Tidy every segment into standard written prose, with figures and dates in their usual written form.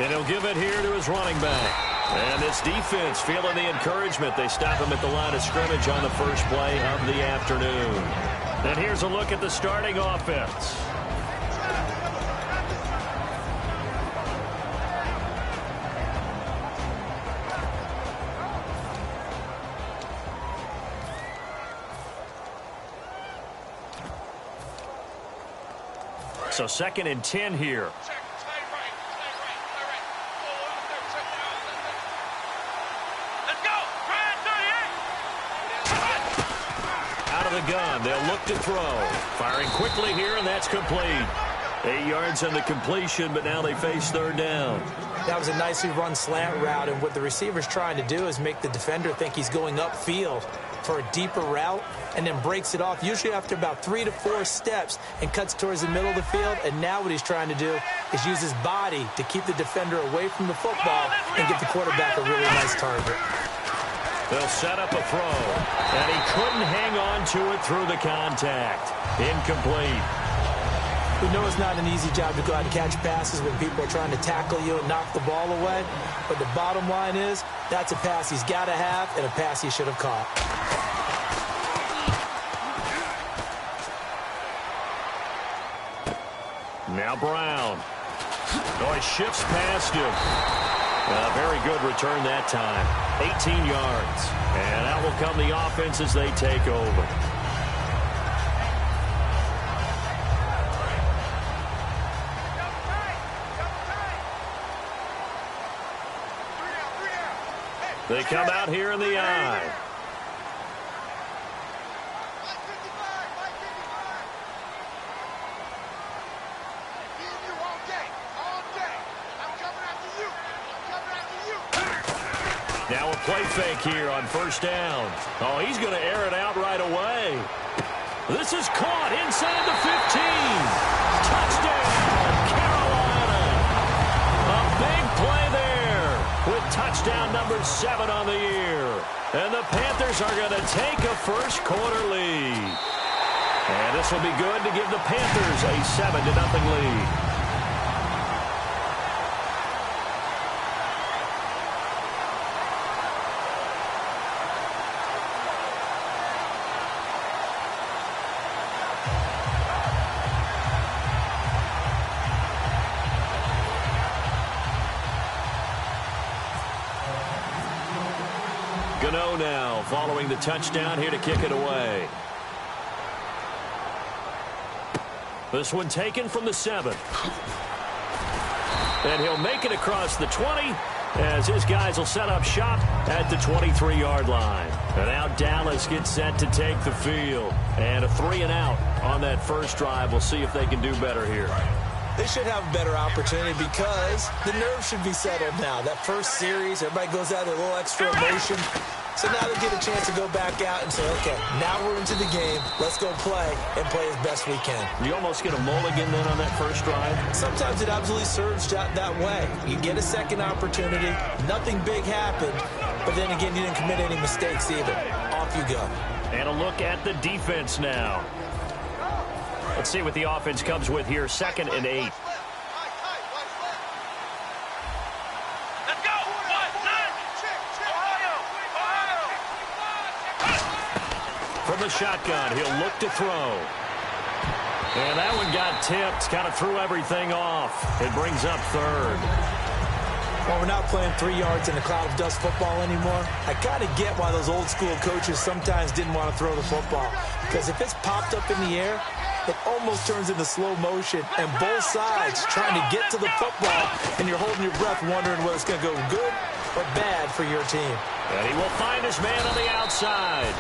And he'll give it here to his running back. And this defense feeling the encouragement. They stop him at the line of scrimmage on the first play of the afternoon. And here's a look at the starting offense. So 2nd and 10 here. Out of the gun, they'll look to throw. Firing quickly here, and that's complete. 8 yards on the completion, but now they face 3rd down. That was a nicely run slant route, and what the receiver's trying to do is make the defender think he's going upfield for a deeper route, and then breaks it off, usually after about 3 to 4 steps, and cuts towards the middle of the field. And now what he's trying to do is use his body to keep the defender away from the football and give the quarterback a really nice target. They'll set up a throw, and he couldn't hang on to it through the contact. Incomplete. We know it's not an easy job to go out and catch passes when people are trying to tackle you and knock the ball away. But the bottom line is, that's a pass he's got to have and a pass he should have caught. Now Brown. Oh, he shifts past him. Very good return that time. 18 yards. And out will come the offense as they take over. They come out here in the eye. Now a play fake here on 1st down. Oh, he's going to air it out right away. This is caught inside the 15. Touchdown, Carolina. A big play there with touchdown number 7 on the year. And the Panthers are going to take a first-quarter lead. And this will be good to give the Panthers a 7-0 lead. Gano now following the touchdown here to kick it away. This one taken from the 7. And he'll make it across the 20 as his guys will set up shop at the 23-yard line. And now Dallas gets set to take the field. And a 3-and-out on that first drive. We'll see if they can do better here. They should have a better opportunity because the nerves should be settled now. That first series, everybody goes out with a little extra emotion. So now they get a chance to go back out and say, okay, now we're into the game. Let's go play and play as best we can. You almost get a mulligan then on that first drive? Sometimes it absolutely serves that way. You get a second opportunity. Nothing big happened. But then again, you didn't commit any mistakes either. Off you go. And a look at the defense now. Let's see what the offense comes with here. 2nd and 8. From the shotgun, he'll look to throw. And that one got tipped. Kind of threw everything off. It brings up 3rd. Well, we're not playing 3 yards in a cloud of dust football anymore. I kind of get why those old school coaches sometimes didn't want to throw the football. Because if it's popped up in the air, it almost turns into slow motion. And both sides trying to get to the football, and you're holding your breath wondering whether it's going to go good or bad for your team. And he will find his man on the outside.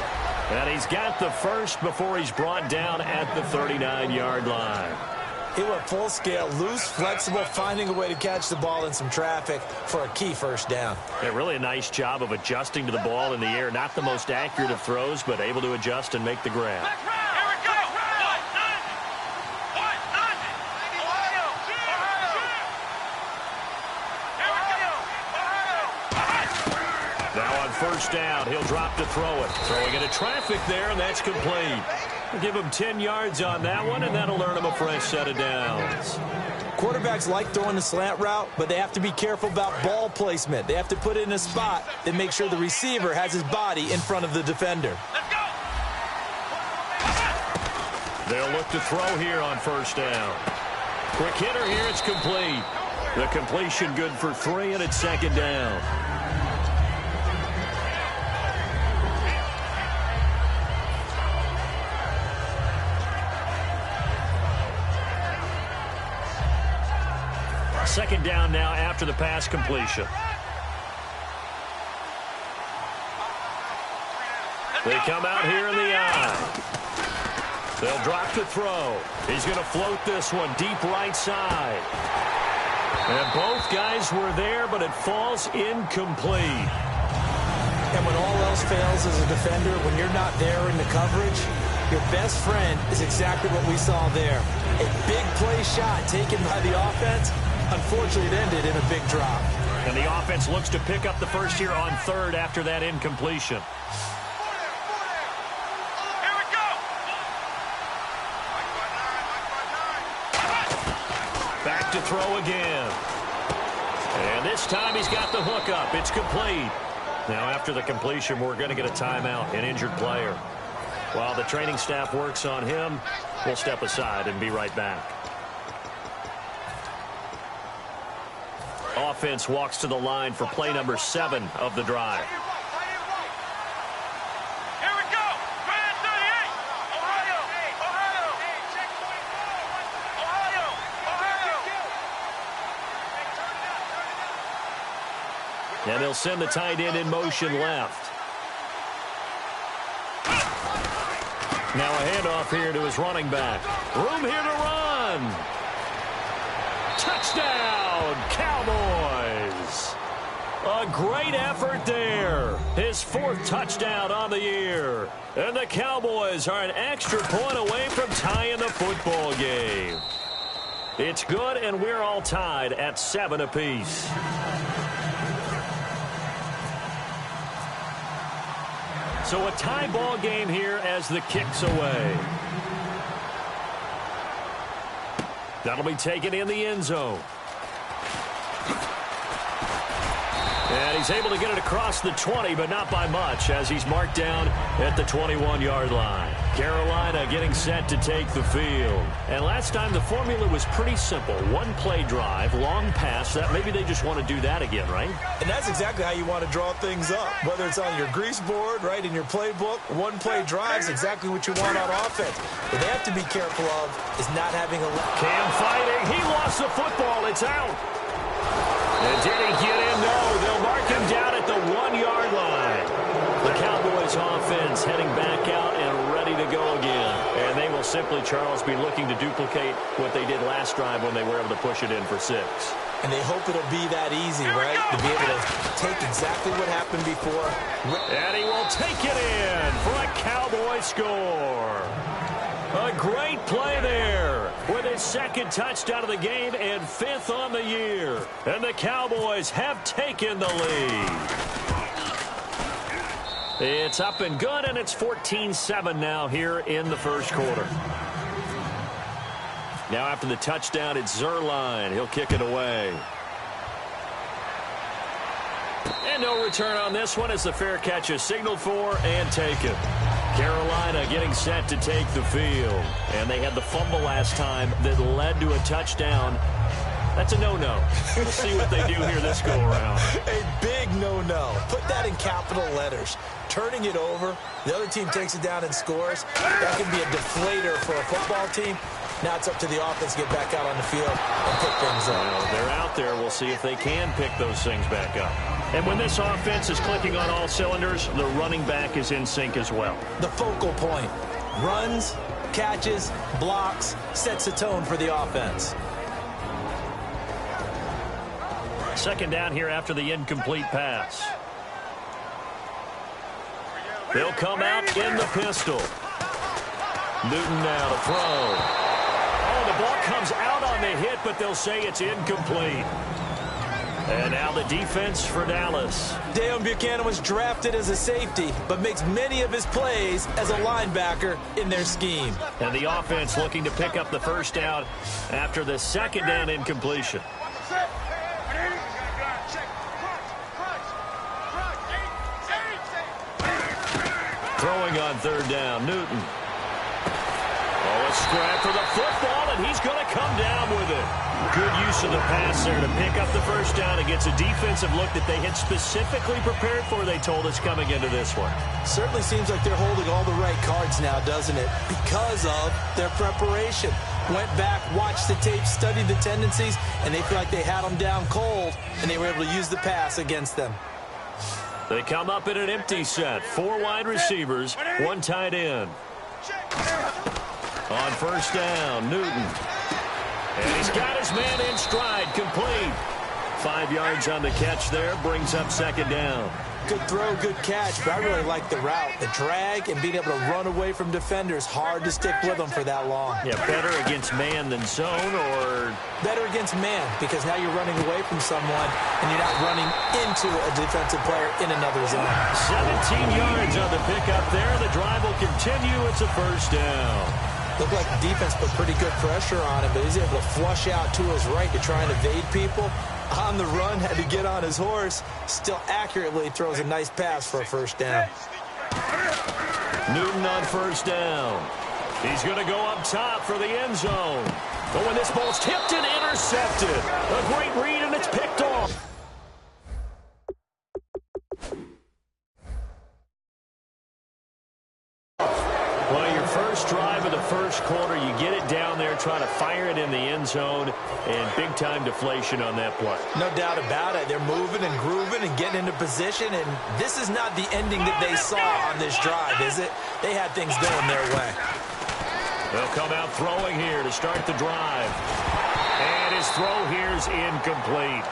And he's got the first before he's brought down at the 39-yard line. He went full scale, loose, flexible, finding a way to catch the ball in some traffic for a key first down. Yeah, really a nice job of adjusting to the ball in the air. Not the most accurate of throws, but able to adjust and make the grab. Now on first down, he'll drop to throw it. Throwing into traffic there, and that's complete. Give him 10 yards on that one, and that'll earn him a fresh set of downs. Quarterbacks like throwing the slant route, but they have to be careful about ball placement. They have to put it in a spot that makes sure the receiver has his body in front of the defender. They'll look to throw here on first down. Quick hitter here, it's complete. The completion good for 3, and it's second down. Second down now after the pass completion. They come out here in the eye. They'll drop to throw. He's going to float this one deep right side. And both guys were there, but it falls incomplete. And when all else fails as a defender, when you're not there in the coverage, your best friend is exactly what we saw there. A big play shot taken by the offense. Unfortunately, it ended in a big drop. And the offense looks to pick up the first here on third after that incompletion. Here we go. Back to throw again. And this time he's got the hook up. It's complete. Now after the completion, we're going to get a timeout, an injured player. While the training staff works on him, we'll step aside and be right back. Offense walks to the line for play number 7 of the drive. Here we go. Grand 38. Ohio. Ohio. Ohio. And they'll send the tight end in motion left. Now a handoff here to his running back. Room here to run. Touchdown, Cowboys. A great effort there. His 4th touchdown on the year. And the Cowboys are an extra point away from tying the football game. It's good, and we're all tied at 7 apiece. So a tie ball game here as the kick's away. That'll be taken in the end zone. And he's able to get it across the 20, but not by much, as he's marked down at the 21-yard line. Carolina getting set to take the field. And last time the formula was pretty simple. 1-play drive, long pass. That maybe they just want to do that again, right? And that's exactly how you want to draw things up. Whether it's on your grease board, right, in your playbook, 1-play drive is exactly what you want on offense. What they have to be careful of is not having a... Cam fighting. He lost the football. It's out. And did he get in? No. They'll mark him down at the 1-yard line. The Cowboys offense heading back out and ready to go again. And they will simply, Charles, be looking to duplicate what they did last drive when they were able to push it in for 6. And they hope it'll be that easy, right? To be able to take exactly what happened before. And he will take it in for a Cowboy score. A great play there with his 2nd touchdown of the game and 5th on the year. And the Cowboys have taken the lead. It's up and good, and it's 14-7 now here in the first quarter. Now after the touchdown, it's Zerline. He'll kick it away. And no return on this one as the fair catch is signaled for and taken. Carolina getting set to take the field. And they had the fumble last time that led to a touchdown. That's a no-no. We'll see what they do here this go-around. A big no-no. Put that in capital letters. Turning it over, the other team takes it down and scores. That can be a deflator for a football team. Now it's up to the offense to get back out on the field and pick things up. Well, they're out there. We'll see if they can pick those things back up. And when this offense is clicking on all cylinders, the running back is in sync as well. The focal point. Runs, catches, blocks, sets the tone for the offense. Second down here after the incomplete pass. They'll come out in the pistol. Newton now to throw. Oh, the ball comes out on the hit, but they'll say it's incomplete. And now the defense for Dallas. Deion Buchanan was drafted as a safety, but makes many of his plays as a linebacker in their scheme. And the offense looking to pick up the first down after the second down incompletion. Throwing on third down, Newton. Oh, a scrap for the football, and he's going to come down with it. Good use of the pass there to pick up the first down against a defensive look that they had specifically prepared for, they told us, coming into this one. Certainly seems like they're holding all the right cards now, doesn't it? Because of their preparation. Went back, watched the tape, studied the tendencies, and they feel like they had them down cold, and they were able to use the pass against them. They come up in an empty set. 4 wide receivers, 1 tight end. On first down, Newton. And he's got his man in stride, complete. 5 yards on the catch there, brings up second down. Good throw, good catch, but I really like the route. The drag and being able to run away from defenders, hard to stick with them for that long. Yeah, better against man than zone, or? Better against man, because now you're running away from someone and you're not running into a defensive player in another zone. 17 yards on the pickup there. The drive will continue. It's a first down. Looked like the defense put pretty good pressure on him, but he's able to flush out to his right to try and evade people. On the run, had to get on his horse. Still accurately throws a nice pass for a first down. Newton on first down. He's going to go up top for the end zone. But when this ball's tipped and intercepted, a great read, and it's picked off. Well, your first drive of the first quarter, you get it down there, try to fire it in the end zone, and big-time deflation on that play. No doubt about it. They're moving and grooving and getting into position, and this is not the ending that they saw on this drive, is it? They had things going their way. They'll come out throwing here to start the drive. And his throw here is incomplete.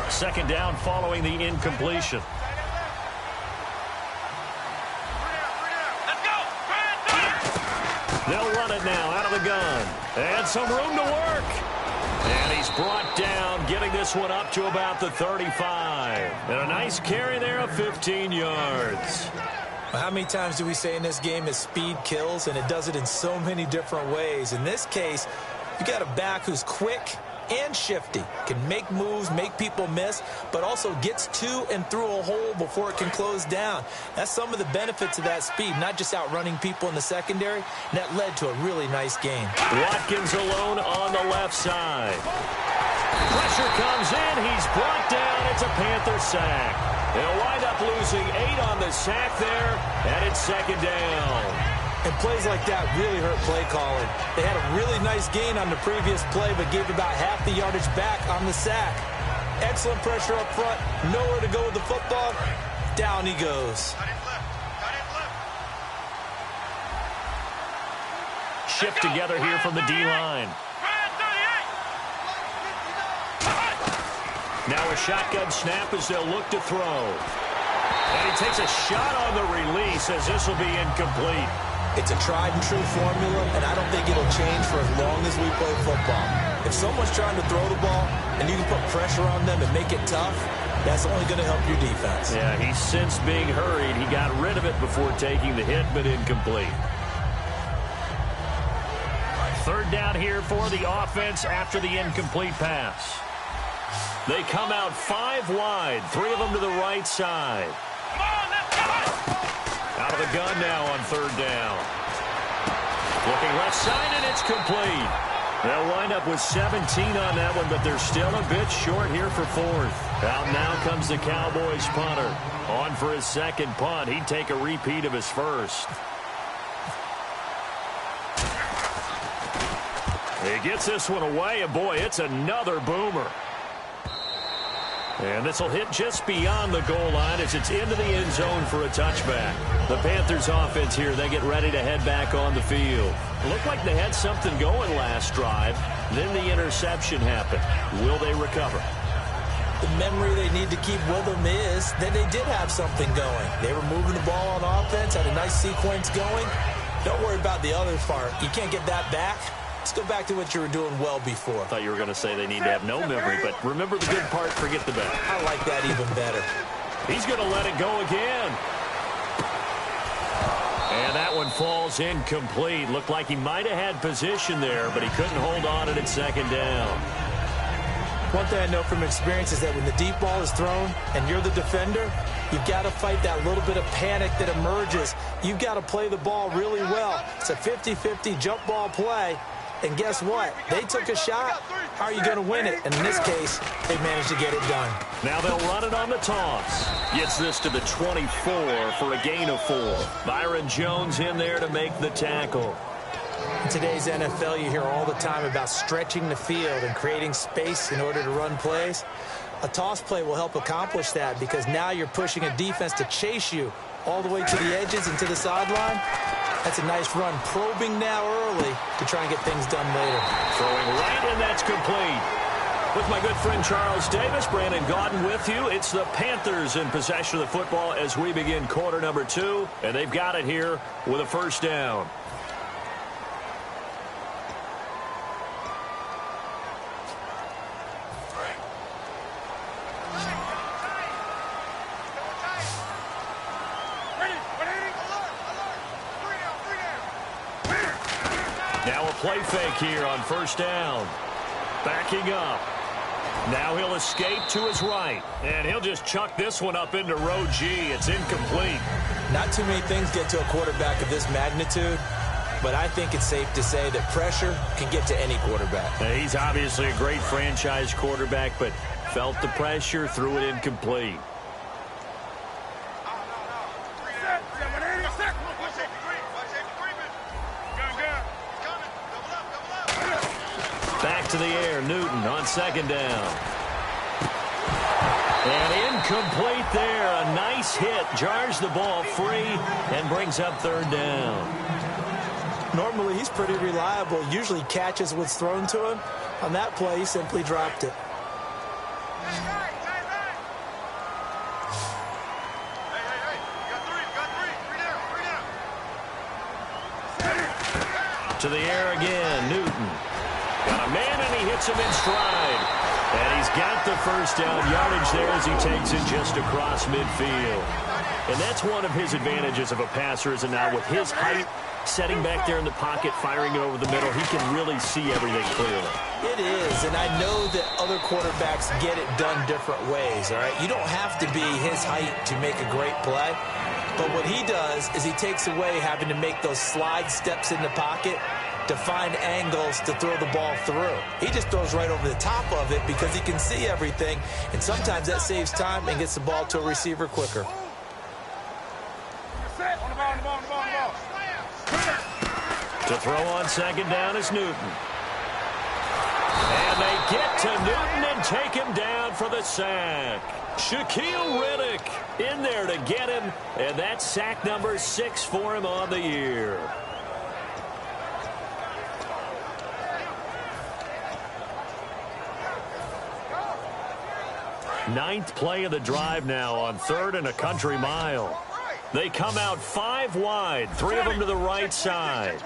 Second down following the incompletion. They'll run it now out of the gun. And some room to work. And he's brought down, getting this one up to about the 35. And a nice carry there of 15 yards. Well, how many times do we say in this game that speed kills, and it does it in so many different ways? In this case, you got a back who's quick and shifty, can make moves, make people miss, but also gets to and through a hole before it can close down. That's some of the benefits of that speed, not just outrunning people in the secondary. And that led to a really nice game. Watkins alone on the left side. Pressure comes in. He's brought down. It's a Panther sack. They'll wind up losing 8 on the sack there, and it's second down. And plays like that really hurt play calling. They had a really nice gain on the previous play, but gave about half the yardage back on the sack. Excellent pressure up front. Nowhere to go with the football. Down he goes. Shift together here from the D-line. Now a shotgun snap as they'll look to throw. And he takes a shot on the release as this will be incomplete. It's a tried-and-true formula, and I don't think it'll change for as long as we play football. If someone's trying to throw the ball and you can put pressure on them and make it tough, that's only going to help your defense. Yeah, he's since being hurried. He got rid of it before taking the hit, but incomplete. Third down here for the offense after the incomplete pass. They come out 5 wide, 3 of them to the right side. Out of the gun now on third down. Looking left side, and it's complete. They'll wind up with 17 on that one, but they're still a bit short here for fourth. Out now comes the Cowboys punter. On for his second punt. He'd take a repeat of his first. He gets this one away, and boy, it's another boomer. And this will hit just beyond the goal line as it's into the end zone for a touchback. The Panthers offense here, they get ready to head back on the field. Looked like they had something going last drive. Then the interception happened. Will they recover? The memory they need to keep with them is that they did have something going. They were moving the ball on offense, had a nice sequence going. Don't worry about the other part. You can't get that back. Let's go back to what you were doing well before. I thought you were going to say they need to have no memory, but remember the good part, forget the bad. I like that even better. He's going to let it go again. And that one falls incomplete. Looked like he might have had position there, but he couldn't hold on at second down. One thing I know from experience is that when the deep ball is thrown and you're the defender, you've got to fight that little bit of panic that emerges. You've got to play the ball really well. It's a 50-50 jump ball play. And guess what? They took a shot. How are you going to win it? And in this case, they managed to get it done. Now they'll run it on the toss. Gets this to the 24 for a gain of 4. Byron Jones in there to make the tackle. In today's NFL, you hear all the time about stretching the field and creating space in order to run plays. A toss play will help accomplish that because now you're pushing a defense to chase you all the way to the edges and to the sideline. That's a nice run, probing now early to try and get things done later. Throwing right, and that's complete. With my good friend Charles Davis, Brandon Gaudin with you. It's the Panthers in possession of the football as we begin quarter number 2, and they've got it here with a first down. Now a play fake here on first down. Backing up. Now he'll escape to his right. And he'll just chuck this one up into row G. It's incomplete. Not too many things get to a quarterback of this magnitude, but I think it's safe to say that pressure can get to any quarterback. Now, he's obviously a great franchise quarterback, but felt the pressure, threw it incomplete. Back to the air, Newton on second down. And incomplete there. A nice hit. Jars the ball free and brings up third down. Normally, he's pretty reliable. Usually catches what's thrown to him. On that play, he simply dropped it. To the air again, Newton. Got a man, and he hits him in stride. And he's got the first down yardage there as he takes it just across midfield. And that's one of his advantages of a passer, is now with his height, setting back there in the pocket, firing it over the middle, he can really see everything clearly. It is, and I know that other quarterbacks get it done different ways, all right? You don't have to be his height to make a great play. But what he does is he takes away having to make those slide steps in the pocket to find angles to throw the ball through. He just throws right over the top of it because he can see everything, and sometimes that saves time and gets the ball to a receiver quicker. To throw on second down is Newton. And they get to Newton and take him down for the sack. Shaquille Riddick in there to get him, and that's sack number 6 for him on the year. Ninth play of the drive now on 3rd and a country mile. They come out 5 wide, 3 of them to the right side.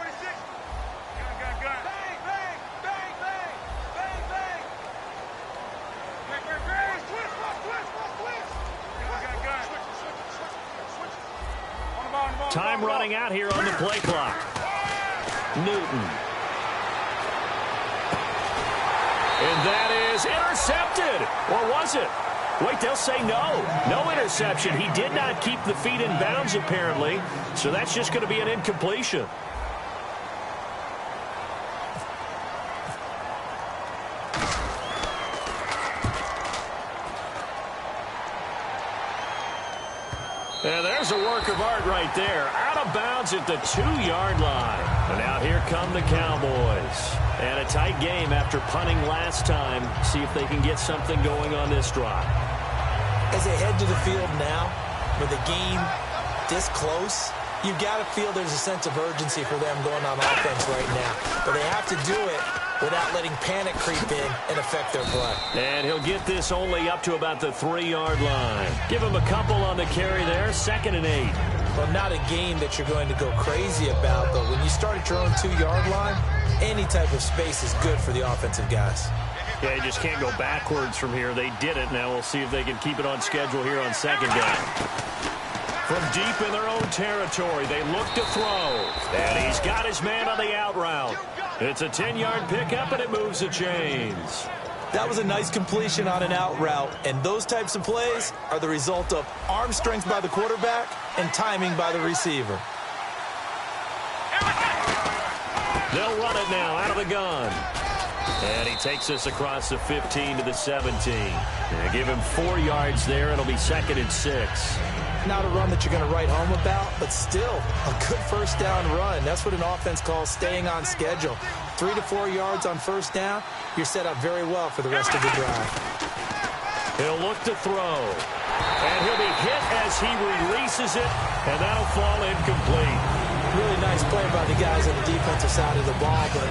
Time running out here on the play clock. Newton. And that is intercepted. Or was it? Wait, they'll say no. No interception. He did not keep the feet in bounds, apparently. So that's just going to be an incompletion. And there's a work of art right there. Out of bounds at the 2-yard line. And now here come the Cowboys. And a tight game after punting last time. See if they can get something going on this drive. As they head to the field now, with the game this close, you've got to feel there's a sense of urgency for them going on offense right now. But they have to do it without letting panic creep in and affect their play. And he'll get this only up to about the 3-yard line. Give him a couple on the carry there, 2nd and 8. Well, not a game that you're going to go crazy about, but when you start at your own 2-yard line, any type of space is good for the offensive guys. Yeah, you just can't go backwards from here. They did it. Now we'll see if they can keep it on schedule here on 2nd down. From deep in their own territory, they look to throw. And he's got his man on the out route. It's a 10-yard pickup, and it moves the chains. That was a nice completion on an out route, and those types of plays are the result of arm strength by the quarterback and timing by the receiver. They'll run it now out of the gun. And he takes us across the 15 to the 17. And give him 4 yards there. It'll be 2nd and 6. Not a run that you're going to write home about, but still a good first down run. That's what an offense calls staying on schedule. 3 to 4 yards on first down, you're set up very well for the rest of the drive. He'll look to throw. And he'll be hit as he releases it, and that'll fall incomplete. Really nice play by the guys on the defensive side of the ball, but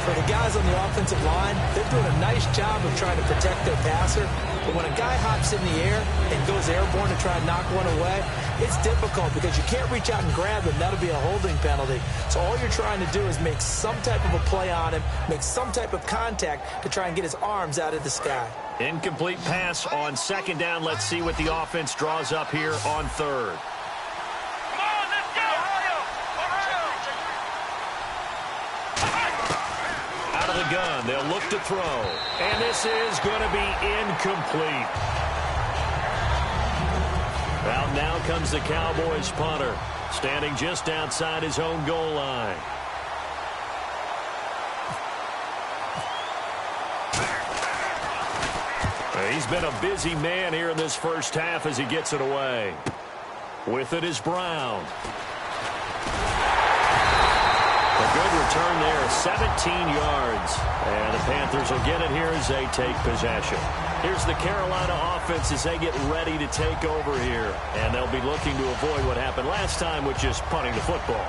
for the guys on the offensive line, they're doing a nice job of trying to protect their passer. But when a guy hops in the air and goes airborne to try and knock one away, it's difficult because you can't reach out and grab him. That'll be a holding penalty. So all you're trying to do is make some type of a play on him, make some type of contact to try and get his arms out of the sky. Incomplete pass on 2nd down. Let's see what the offense draws up here on 3rd. The gun. They'll look to throw. And this is going to be incomplete. Out now comes the Cowboys punter, standing just outside his own goal line. He's been a busy man here in this first half as he gets it away. With it is Brown. A good return there, 17 yards. And the Panthers will get it here as they take possession. Here's the Carolina offense as they get ready to take over here. And they'll be looking to avoid what happened last time with just punting the football.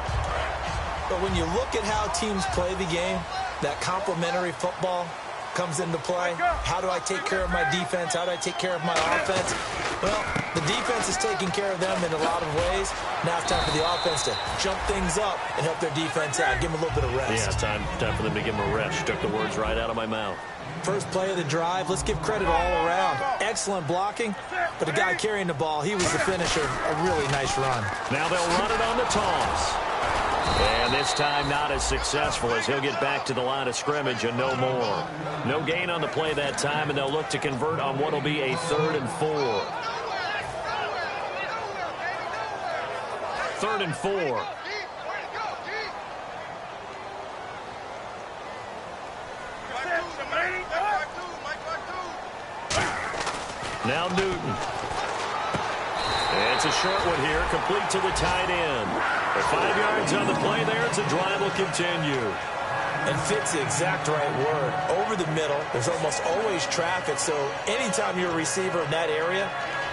But when you look at how teams play the game, that complementary football comes into play. How do I take care of my defense? How do I take care of my offense? Well, the defense is taking care of them in a lot of ways. Now it's time for the offense to jump things up and help their defense out. Give them a little bit of rest. Yeah, time for them to give them a rest. Took the words right out of my mouth. First play of the drive. Let's give credit all around. Excellent blocking, but the guy carrying the ball, he was the finisher. A really nice run. Now they'll run it on the toss. And this time not as successful as he'll get back to the line of scrimmage and no more. No gain on the play that time, and they'll look to convert on what will be a 3rd and 4. 3rd and 4. Now Newton. And it's a short one here, complete to the tight end. 5 yards on the play there. It's a drive will continue. And fit's the exact right word. Over the middle, there's almost always traffic, so anytime you're a receiver in that area,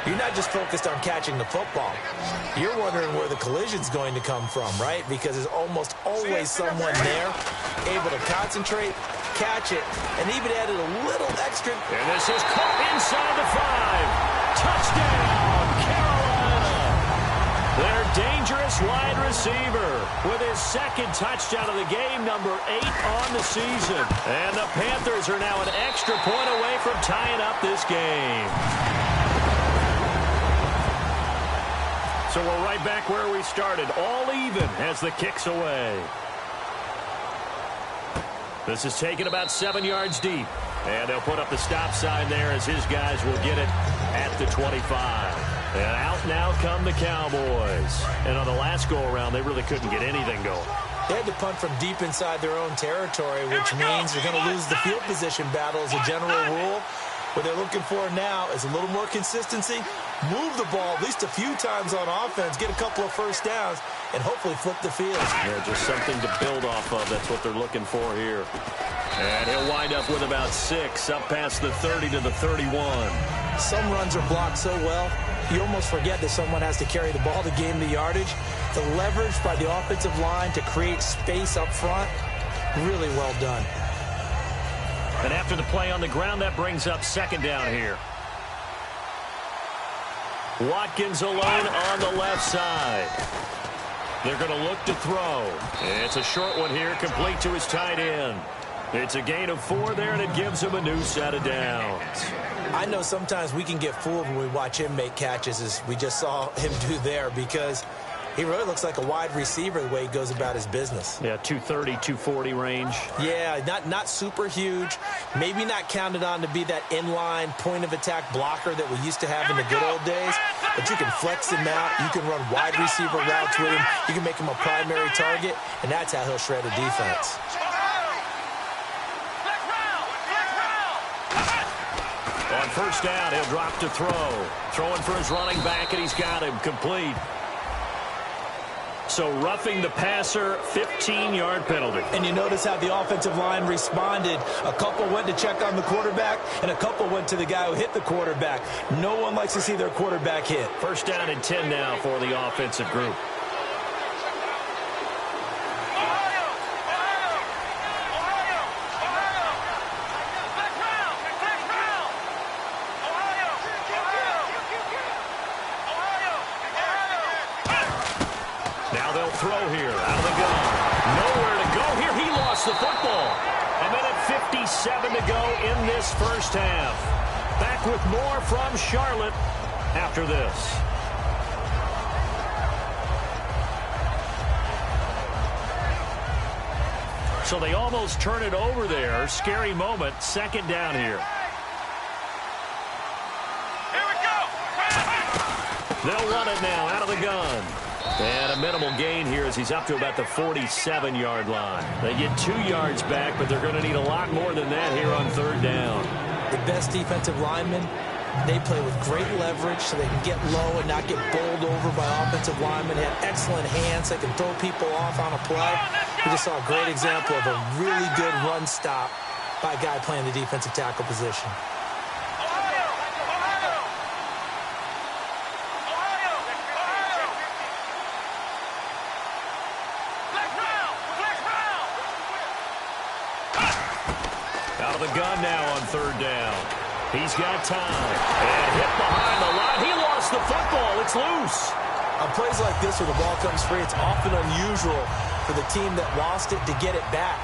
you're not just focused on catching the football. You're wondering where the collision's going to come from, right? Because there's almost always someone there able to concentrate, catch it, and even added a little extra. And this is caught inside the 5. Touchdown, Carolina. Their dangerous wide receiver with his 2nd touchdown of the game, number 8 on the season. And the Panthers are now an extra point away from tying up this game. So we're right back where we started, all even as the kick's away. This is taken about 7 yards deep. And they'll put up the stop sign there as his guys will get it at the 25. And out now come the Cowboys. And on the last go-around, they really couldn't get anything going. They had to punt from deep inside their own territory, which means they're going to lose the field position battle as a general rule. What they're looking for now is a little more consistency, move the ball at least a few times on offense, get a couple of first downs, and hopefully flip the field. Yeah, just something to build off of. That's what they're looking for here. And he'll wind up with about 6, up past the 30 to the 31. Some runs are blocked so well, you almost forget that someone has to carry the ball to gain the yardage. The leverage by the offensive line to create space up front, really well done. And after the play on the ground, that brings up second down here. Watkins alone on the left side. They're going to look to throw. It's a short one here, complete to his tight end. It's a gain of 4 there, and it gives him a new set of downs. I know sometimes we can get fooled when we watch him make catches, as we just saw him do there, because he really looks like a wide receiver the way he goes about his business. Yeah, 230, 240 range. Yeah, not super huge. Maybe not counted on to be that inline point-of-attack blocker that we used to have in the good old days. But you can flex him out. You can run wide receiver routes with him. You can make him a primary target, and that's how he'll shred a defense. On first down, he'll drop to throw. Throwing for his running back, and he's got him complete. So roughing the passer, 15-yard penalty. And you notice how the offensive line responded. A couple went to check on the quarterback, and a couple went to the guy who hit the quarterback. No one likes to see their quarterback hit. First down and 10 now for the offensive group. Throw here out of the gun. Nowhere to go here. He lost the football. A minute 57 to go in this first half. Back with more from Charlotte after this. So they almost turn it over there. Scary moment. Second down here. Here we go. They'll run it now out of the gun. And a minimal gain here as he's up to about the 47-yard line. They get 2 yards back, but they're going to need a lot more than that here on third down. The best defensive linemen, they play with great leverage so they can get low and not get bowled over by offensive linemen. They have excellent hands. They can throw people off on a play. We just saw a great example of a really good run stop by a guy playing the defensive tackle position. Out of the gun now on third down. He's got time. And hit behind the line. He lost the football. It's loose. On plays like this where the ball comes free, it's often unusual for the team that lost it to get it back.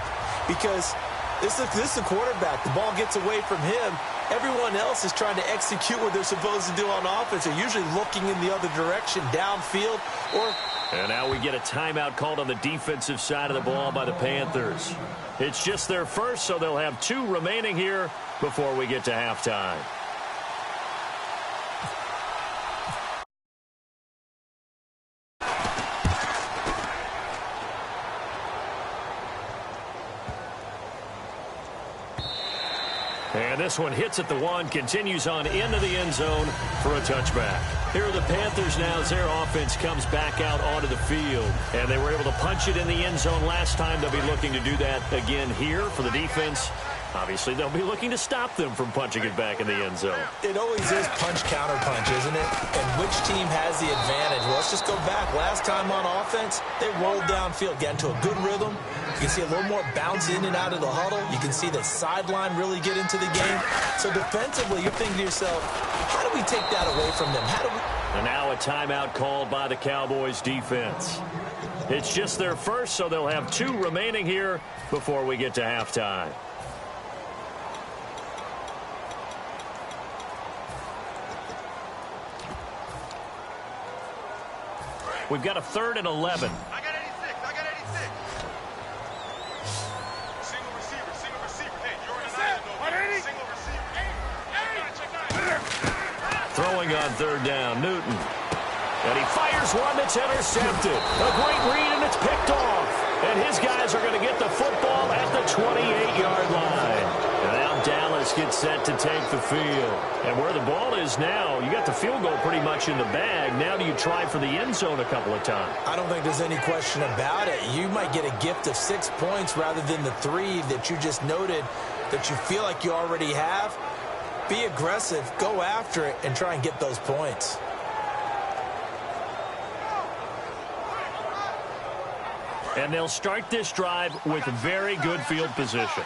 Because this is the quarterback. The ball gets away from him. Everyone else is trying to execute what they're supposed to do on offense. They're usually looking in the other direction, downfield, or... And now we get a timeout called on the defensive side of the ball by the Panthers. It's just their first, so they'll have 2 remaining here before we get to halftime. And this one hits at the 1, continues on into the end zone for a touchback. Here are the Panthers now as their offense comes back out onto the field. And they were able to punch it in the end zone last time. They'll be looking to do that again here for the defense. Obviously, they'll be looking to stop them from punching it back in the end zone. It always is punch-counter-punch, isn't it? And which team has the advantage? Well, let's just go back. Last time on offense, they rolled downfield, got into a good rhythm. You can see a little more bounce in and out of the huddle. You can see the sideline really get into the game. So defensively, you're thinking to yourself, how do we take that away from them? How do we... And now a timeout called by the Cowboys defense. It's just their first, so they'll have 2 remaining here before we get to halftime. We've got a 3rd and 11. I got 86. I got 86. Single receiver. Hey, you're in an island. Single receiver. Hey. Throwing on third down, Newton. And he fires one that's intercepted. A great read, and it's picked off. And his guys are going to get the football at the 28-yard line. And now Dallas gets set to take the field. And where the ball is now, you got the field goal pretty much in the bag. Now do you try for the end zone a couple of times? I don't think there's any question about it. You might get a gift of 6 points rather than the 3 that you just noted that you feel like you already have. Be aggressive, go after it, and try and get those points. And they'll start this drive with very good field position.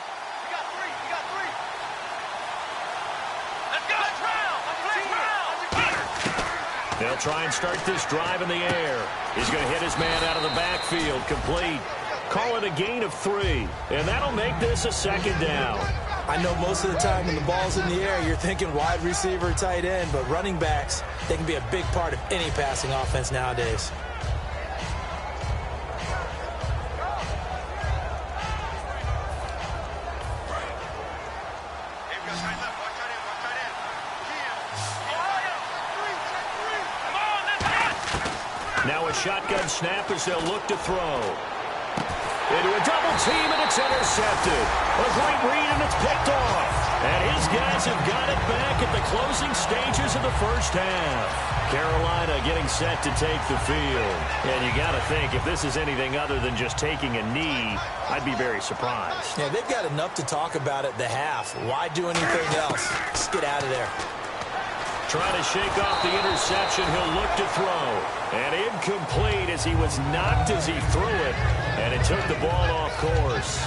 They'll try and start this drive in the air. He's going to hit his man out of the backfield, complete. Call it a gain of 3, and that'll make this a 2nd down. I know most of the time when the ball's in the air, you're thinking wide receiver, tight end, but running backs, they can be a big part of any passing offense nowadays. Now a shotgun snap as they'll look to throw. Into a double team, and it's intercepted. A great read, and it's picked off. And his guys have got it back at the closing stages of the first half. Carolina getting set to take the field. And you got to think, if this is anything other than just taking a knee, I'd be very surprised. Yeah, they've got enough to talk about at the half. Why do anything else? Just get out of there. Trying to shake off the interception, he'll look to throw. And incomplete as he was knocked as he threw it. And it took the ball off course.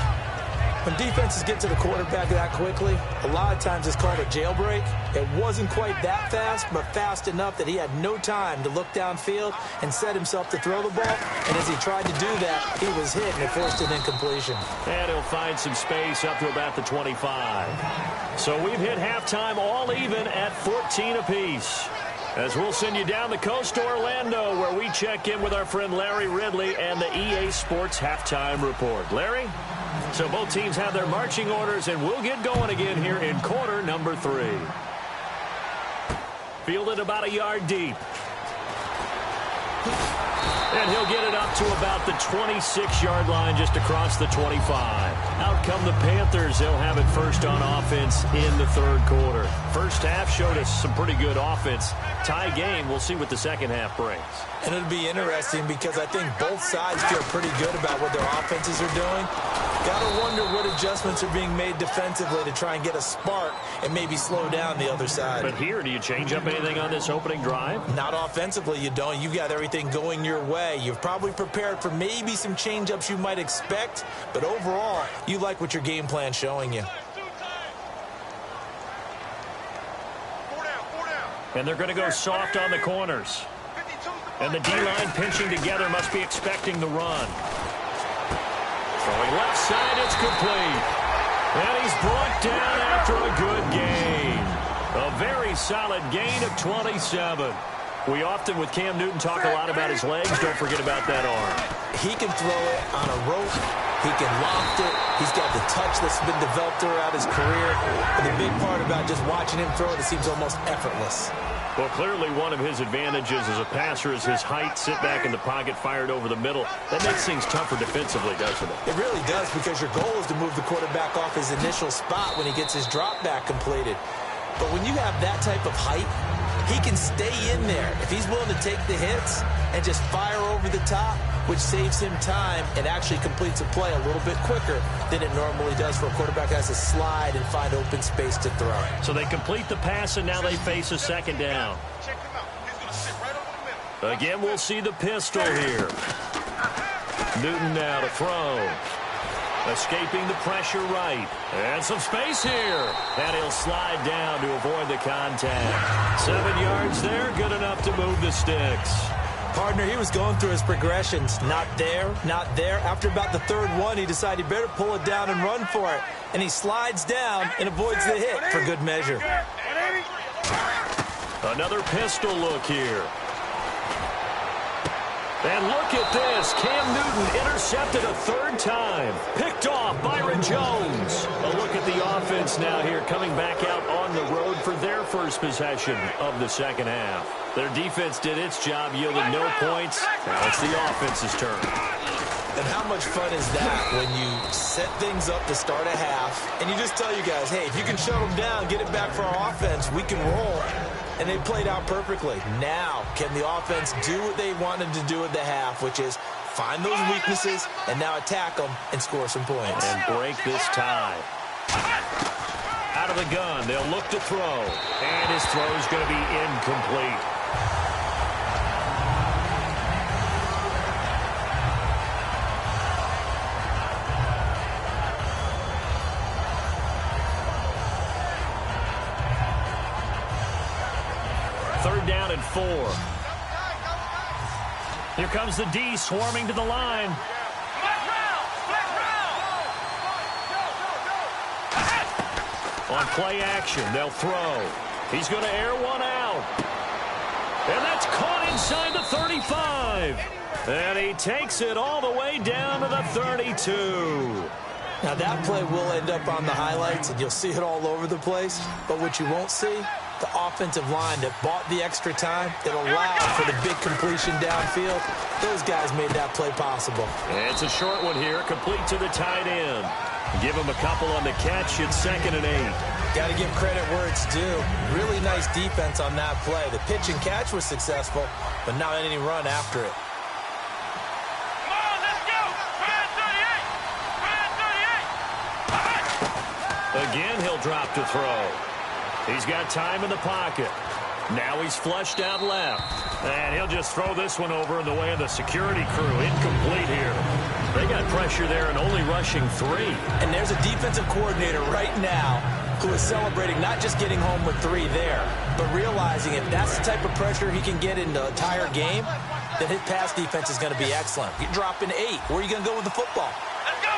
When defenses get to the quarterback that quickly, a lot of times it's called a jailbreak. It wasn't quite that fast, but fast enough that he had no time to look downfield and set himself to throw the ball. And as he tried to do that, he was hit and it forced an incompletion. And he'll find some space up to about the 25. So we've hit halftime all even at 14 apiece. As we'll send you down the coast to Orlando, where we check in with our friend Larry Ridley and the EA Sports Halftime Report. Larry? So both teams have their marching orders, and we'll get going again here in quarter number 3. Fielded about a yard deep. And he'll get it up to about the 26-yard line, just across the 25. Out come the Panthers. They'll have it first on offense in the third quarter. First half showed us some pretty good offense. Tie game. We'll see what the second half brings. And it'll be interesting because I think both sides feel pretty good about what their offenses are doing. Got to wonder what adjustments are being made defensively to try and get a spark and maybe slow down the other side. But here, do you change up anything on this opening drive? Not offensively, you don't. You got everything going your way. You've probably prepared for maybe some change-ups you might expect, but overall, you like what your game plan's showing you. And they're going to go soft on the corners. And the D-line pinching together must be expecting the run. Throwing left side, it's complete. And he's brought down after a good gain. A very solid gain of 27. We often, with Cam Newton, talk a lot about his legs. Don't forget about that arm. He can throw it on a rope. He can loft it. He's got the touch that's been developed throughout his career. And the big part about just watching him throw it seems almost effortless. Well, clearly one of his advantages as a passer is his height, sit back in the pocket, fired over the middle. That makes things tougher defensively, doesn't it? It really does, because your goal is to move the quarterback off his initial spot when he gets his drop back completed. But when you have that type of height, he can stay in there if he's willing to take the hits and just fire over the top, which saves him time and actually completes a play a little bit quicker than it normally does for a quarterback that has to slide and find open space to throw. So they complete the pass, and now they face a second down. Again, we'll see the pistol here. Newton now to throw. Escaping the pressure right. And some space here. And he'll slide down to avoid the contact. 7 yards there, good enough to move the sticks. Partner, he was going through his progressions. Not there, not there. After about the third one, he decided he better pull it down and run for it. And he slides down and avoids the hit for good measure. Another pistol look here. And look at this. Cam Newton intercepted a third time. Picked off Byron Jones. A look at the offense now here, coming back out on the road for their first possession of the second half. Their defense did its job, yielded no points. Now it's the offense's turn. And how much fun is that when you set things up to start a half and you just tell you guys, hey, if you can shut them down, get it back for our offense, we can roll. And they played out perfectly. Now, can the offense do what they wanted to do at the half, which is find those weaknesses and now attack them and score some points. And break this tie. Out of the gun, they'll look to throw. And his throw is going to be incomplete. Third down and 4. Here comes the D swarming to the line. On play action, they'll throw. He's going to air one out. And that's caught inside the 35. And he takes it all the way down to the 32. Now, that play will end up on the highlights, and you'll see it all over the place. But what you won't see, the offensive line that bought the extra time, that allowed for the big completion downfield, those guys made that play possible. And it's a short one here, complete to the tight end. Give him a couple on the catch. It's 2nd and 8. Got to give credit where it's due. Really nice defense on that play. The pitch and catch was successful, but not any run after it. Again, he'll drop to throw. He's got time in the pocket. Now he's flushed out left. And he'll just throw this one over in the way of the security crew. Incomplete here. They got pressure there and only rushing 3. And there's a defensive coordinator right now who is celebrating not just getting home with 3 there, but realizing if that's the type of pressure he can get in the entire game, then his pass defense is going to be excellent. You're dropping 8. Where are you going to go with the football? Let's go.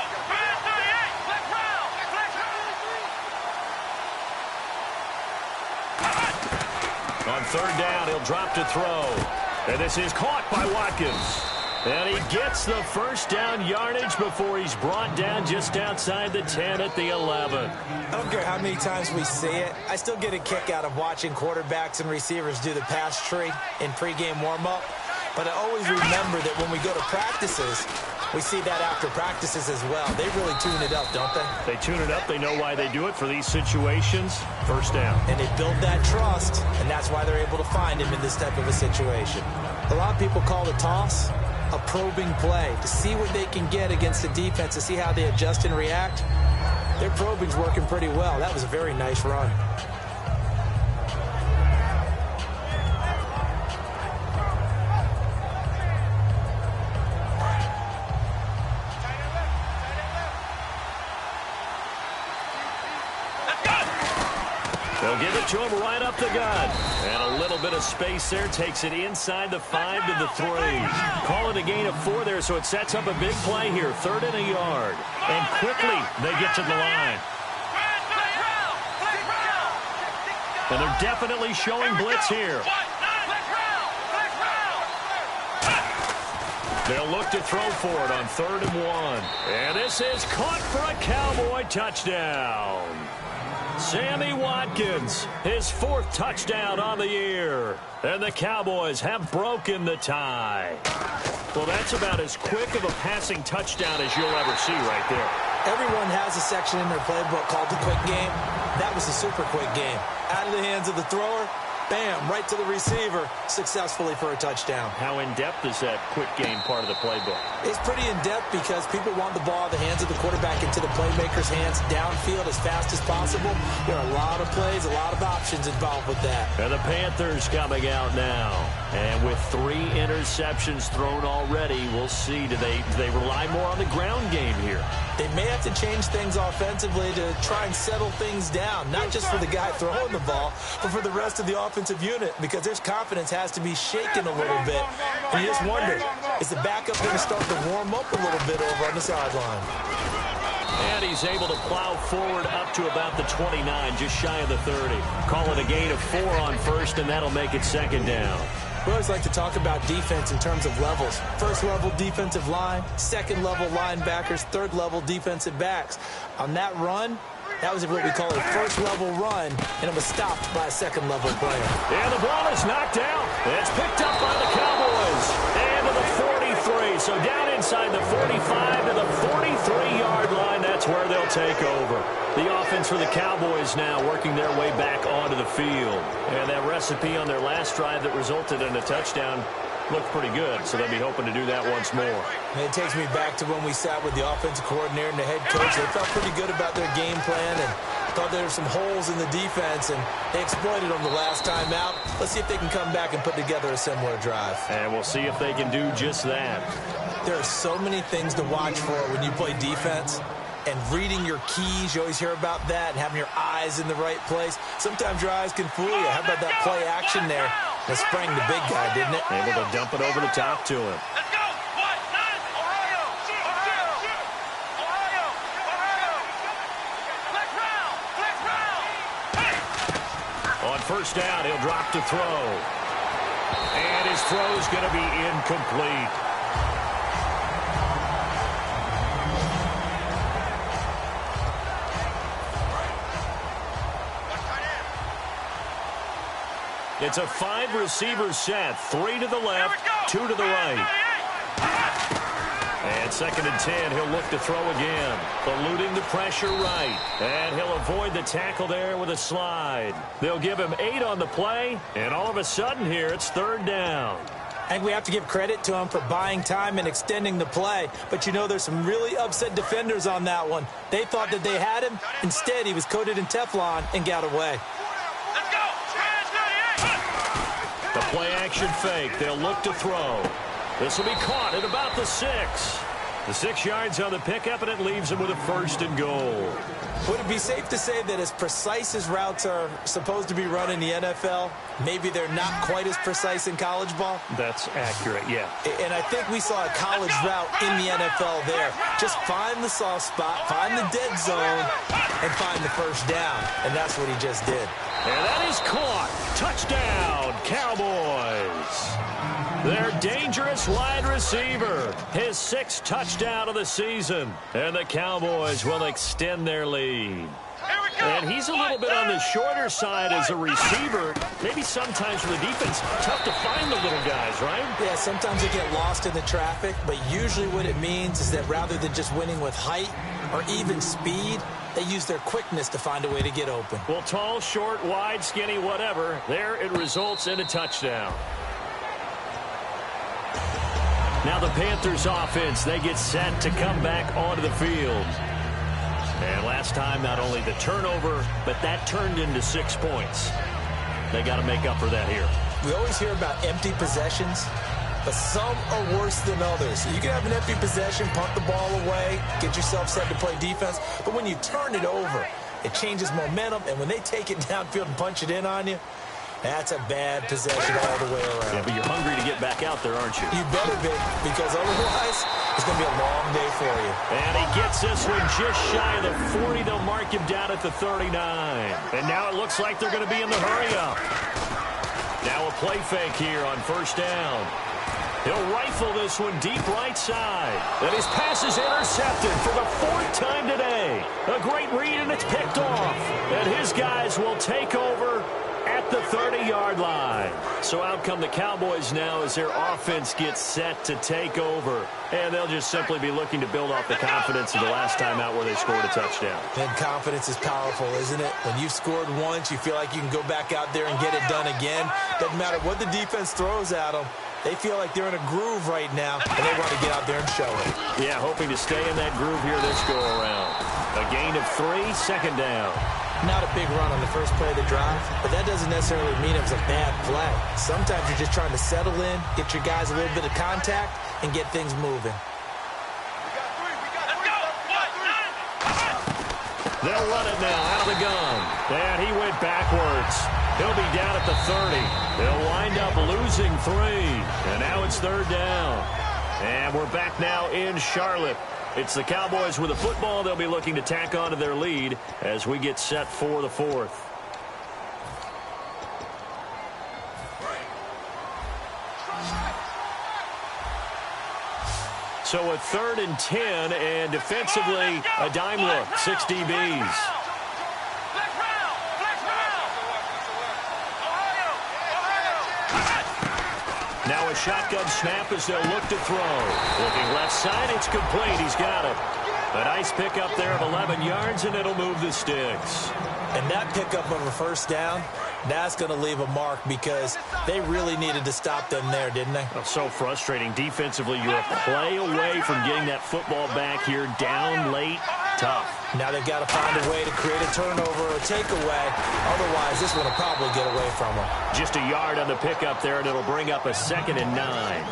On 3rd down, he'll drop to throw. And this is caught by Watkins. And he gets the first down yardage before he's brought down just outside the 10 at the 11. I don't care how many times we see it. I still get a kick out of watching quarterbacks and receivers do the pass tree in pregame warm-up. But I always remember that when we go to practices, we see that after practices as well. They really tune it up, don't they? They tune it up. They know why they do it for these situations. First down. And they build that trust, and that's why they're able to find him in this type of a situation. A lot of people call the toss a probing play to see what they can get against the defense, to see how they adjust and react. Their probing's working pretty well. That was a very nice run. They'll give it to him right up the gut. And a little bit of space there. Takes it inside the 5 to the 3. Call it a gain of 4 there, so it sets up a big play here. 3rd and a yard. And quickly, they get to the line. And they're definitely showing blitz here. They'll look to throw for it on 3rd and 1. And this is caught for a Cowboy touchdown. Sammy Watkins, his 4th touchdown on the year. And the Cowboys have broken the tie. Well, that's about as quick of a passing touchdown as you'll ever see right there. Everyone has a section in their playbook called the quick game. That was a super quick game. Out of the hands of the thrower, bam, right to the receiver, successfully for a touchdown. How in-depth is that quick game part of the playbook? It's pretty in-depth because people want the ball out of the hands of the quarterback into the playmaker's hands downfield as fast as possible. There are a lot of plays, a lot of options involved with that. And the Panthers coming out now. And with 3 interceptions thrown already, we'll see. Do they rely more on the ground game here? They may have to change things offensively to try and settle things down, not just for the guy throwing the ball, but for the rest of the offensive unit, because their confidence has to be shaken a little bit. And you just wonder, is the backup going to start to warm up a little bit over on the sideline? And he's able to plow forward up to about the 29, just shy of the 30. Call it a gain of 4 on 1st, and that'll make it 2nd down. We always like to talk about defense in terms of levels. 1st level defensive line, 2nd level linebackers, 3rd level defensive backs. On that run, that was what we call a 1st level run, and it was stopped by a 2nd level player. And the ball is knocked out. It's picked up by the Cowboys. And to the 43. So down inside the 45 to the 43-yard line. That's where they'll take over. The offense for the Cowboys now working their way back onto the field. And that recipe on their last drive that resulted in a touchdown looked pretty good, so they'll be hoping to do that once more. And it takes me back to when we sat with the offensive coordinator and the head coach. They felt pretty good about their game plan and thought there were some holes in the defense, and they exploited them the last time out. Let's see if they can come back and put together a similar drive. And we'll see if they can do just that. There are so many things to watch for when you play defense. And reading your keys, you always hear about that, and having your eyes in the right place. Sometimes your eyes can fool you. How about that play action there? It sprang the big guy, didn't it? Able to dump it over the top to him. Let's go. What? Nine. Ohio. Flex round. Hey. On first down, he'll drop to throw. And his throw's going to be incomplete. It's a 5-receiver set. 3 to the left, 2 to the right. And 2nd and 10, he'll look to throw again. Eluding the pressure right. And he'll avoid the tackle there with a slide. They'll give him 8 on the play. And all of a sudden here, it's 3rd down. I think we have to give credit to him for buying time and extending the play. But, you know, there's some really upset defenders on that one. They thought that they had him. Instead, he was coated in Teflon and got away. Let's go. The play-action fake. They'll look to throw. This will be caught at about the 6. The 6 yards on the pickup, and it leaves him with a 1st and goal. Would it be safe to say that as precise as routes are supposed to be run in the NFL, maybe they're not quite as precise in college ball? That's accurate, yeah. And I think we saw a college route in the NFL there. Just find the soft spot, find the dead zone, and find the 1st down. And that's what he just did. And that is caught. Touchdown, Cowboys. Their dangerous wide receiver. His 6th touchdown of the season. And the Cowboys will extend their lead. And he's a little bit on the shorter side as a receiver. Maybe sometimes for the defense, tough to find the little guys, right? Yeah, sometimes they get lost in the traffic, but usually what it means is that rather than just winning with height or even speed, they use their quickness to find a way to get open. Well, tall, short, wide, skinny, whatever, there it results in a touchdown. Now the Panthers offense, they get set to come back onto the field. And last time, not only the turnover, but that turned into 6 points. They got to make up for that here. We always hear about empty possessions, but some are worse than others. You can have an empty possession, punt the ball away, get yourself set to play defense, but when you turn it over, it changes momentum, and when they take it downfield and punch it in on you, that's a bad possession all the way around. Yeah, but you're hungry to get back out there, aren't you? You better be, because otherwise it's going to be a long day for you. And he gets this one just shy of the 40. They'll mark him down at the 39. And now it looks like they're going to be in the hurry-up. Now a play fake here on 1st down. He'll rifle this one deep right side. And his pass is intercepted for the 4th time today. A great read, and it's picked off. And his guys will take over at the 30-yard line. So out come the Cowboys now as their offense gets set to take over. And they'll just simply be looking to build off the confidence of the last time out where they scored a touchdown. And confidence is powerful, isn't it? When you've scored once, you feel like you can go back out there and get it done again. Doesn't matter what the defense throws at them. They feel like they're in a groove right now, and they want to get out there and show it. Yeah, hoping to stay in that groove here this go-around. A gain of 3, 2nd down. Not a big run on the first play of the drive, but that doesn't necessarily mean it was a bad play. Sometimes you're just trying to settle in, get your guys a little bit of contact, and get things moving. They'll run it now out of the gun. And he went backwards. He'll be down at the 30. They'll wind up losing 3. And now it's 3rd down. And we're back now in Charlotte. It's the Cowboys with the football. They'll be looking to tack on to their lead as we get set for the 4th. So a 3rd and 10, and defensively a dime look, 6 DBs. Now a shotgun snap as they'll look to throw. Looking left side, it's complete. He's got it. A nice pickup there of 11 yards, and it'll move the sticks. And that pickup of a 1st down, that's going to leave a mark because they really needed to stop them there, didn't they? Oh, so frustrating. Defensively, you're a play away from getting that football back here. Down late, tough. Now they've got to find a way to create a turnover or a takeaway. Otherwise, this one will probably get away from them. Just a yard on the pickup there, and it'll bring up a 2nd and 9.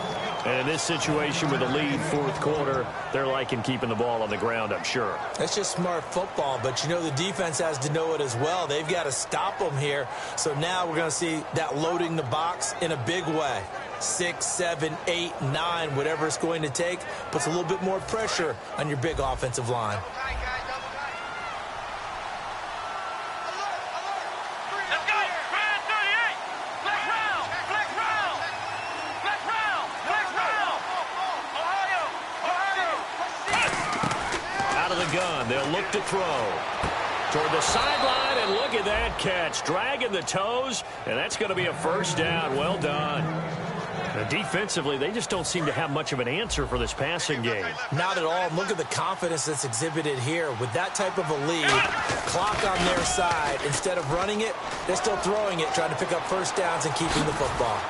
And in this situation with a lead fourth quarter, they're liking keeping the ball on the ground, I'm sure. That's just smart football, but you know the defense has to know it as well. They've got to stop them here. So now we're going to see that loading the box in a big way. 6, 7, 8, 9, whatever it's going to take, puts a little bit more pressure on your big offensive line. Gun. They'll look to throw toward the sideline, and look at that catch, dragging the toes, and that's going to be a first down. Well done. Now, defensively, they just don't seem to have much of an answer for this passing game. Not at all. Look at the confidence that's exhibited here. With that type of a lead, clock on their side, instead of running it, they're still throwing it, trying to pick up first downs and keeping the football.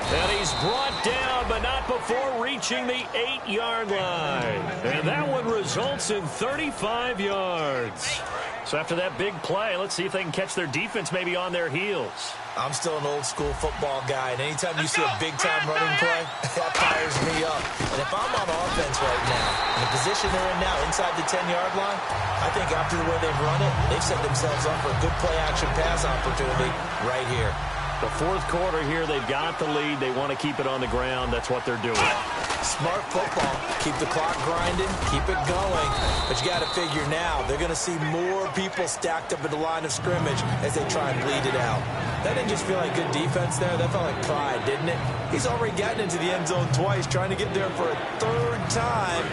And he's brought down, but not before reaching the 8-yard line. And that one results in 35 yards. So after that big play, let's see if they can catch their defense maybe on their heels. I'm still an old-school football guy, and anytime you see a big-time running play, that fires me up. And if I'm on offense right now, in the position they're in now, inside the 10-yard line, I think after the way they've run it, they've set themselves up for a good play-action pass opportunity right here. The fourth quarter here, they've got the lead. They want to keep it on the ground. That's what they're doing. Smart football. Keep the clock grinding. Keep it going. But you got to figure now, they're going to see more people stacked up at the line of scrimmage as they try and bleed it out. That didn't just feel like good defense there. That felt like pride, didn't it? He's already gotten into the end zone twice, trying to get there for a third time.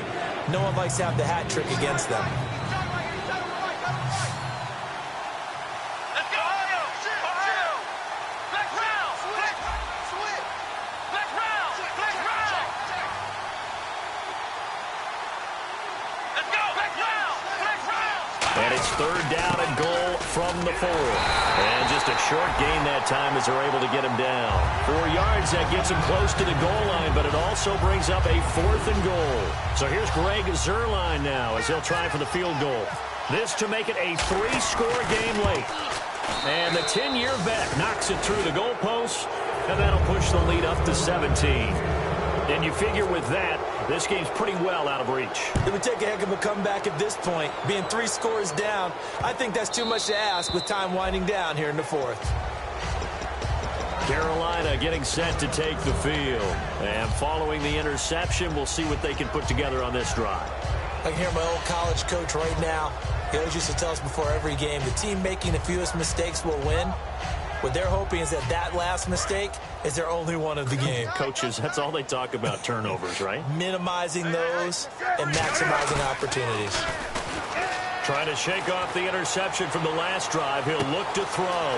No one likes to have the hat trick against them. And it's third down and goal from the 4. And just a short gain that time as they're able to get him down. 4 yards, that gets him close to the goal line, but it also brings up a 4th and goal. So here's Greg Zuerlein now as he'll try for the field goal. This to make it a 3-score game late. And the 10-year vet knocks it through the goalpost, and that'll push the lead up to 17. And you figure with that, this game's pretty well out of reach. It would take a heck of a comeback at this point. Being 3 scores down, I think that's too much to ask with time winding down here in the 4th. Carolina getting set to take the field. And following the interception, we'll see what they can put together on this drive. I can hear my old college coach right now. He always used to tell us before every game, the team making the fewest mistakes will win. What they're hoping is that that last mistake is their only one of the game. Coaches, that's all they talk about, turnovers, right? Minimizing those and maximizing opportunities. Trying to shake off the interception from the last drive. He'll look to throw.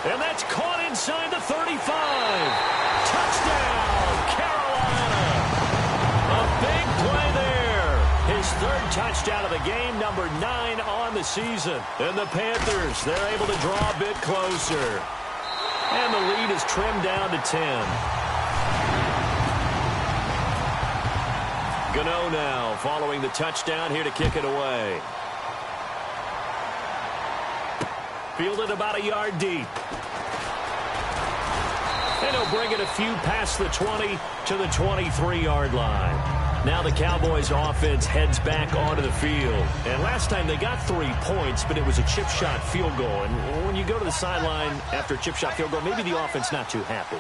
And that's caught inside the 35. Touchdown, Carolina. A big play there. His 3rd touchdown of the game, number 9 on the season. And the Panthers, they're able to draw a bit closer. And the lead is trimmed down to 10. Gano now following the touchdown here to kick it away. Fielded about a yard deep. And he'll bring it a few past the 20 to the 23-yard line. Now the Cowboys offense heads back onto the field. And last time they got 3 points, but it was a chip shot field goal. And when you go to the sideline after a chip shot field goal, maybe the offense not too happy.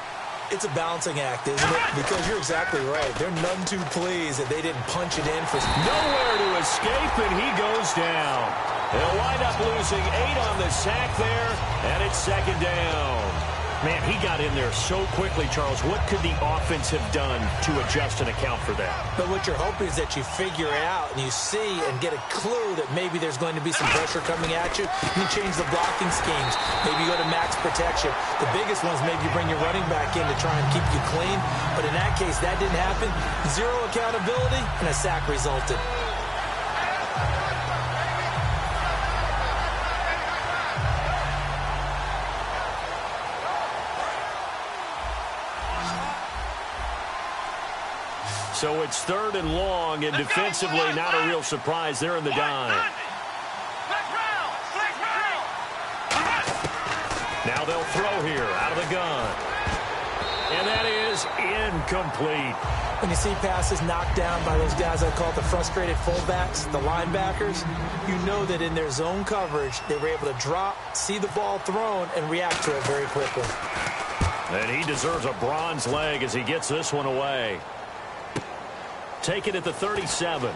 It's a balancing act, isn't it? Because you're exactly right. They're none too pleased that they didn't punch it in for... Nowhere to escape, and he goes down. They'll wind up losing 8 on the sack there, and it's 2nd down. Man, he got in there so quickly, Charles. What could the offense have done to adjust and account for that? But what you're hoping is that you figure it out and you see and get a clue that maybe there's going to be some pressure coming at you. You change the blocking schemes. Maybe you go to max protection. The biggest ones, maybe you bring your running back in to try and keep you clean. But in that case, that didn't happen. 0 accountability, and a sack resulted. So it's 3rd and long, and defensively not a real surprise. They're in the dime. Now they'll throw here out of the gun. And that is incomplete. When you see passes knocked down by those guys I call the frustrated fullbacks, the linebackers, you know that in their zone coverage, they were able to drop, see the ball thrown, and react to it very quickly. And he deserves a bronze leg as he gets this one away. Take it at the 37.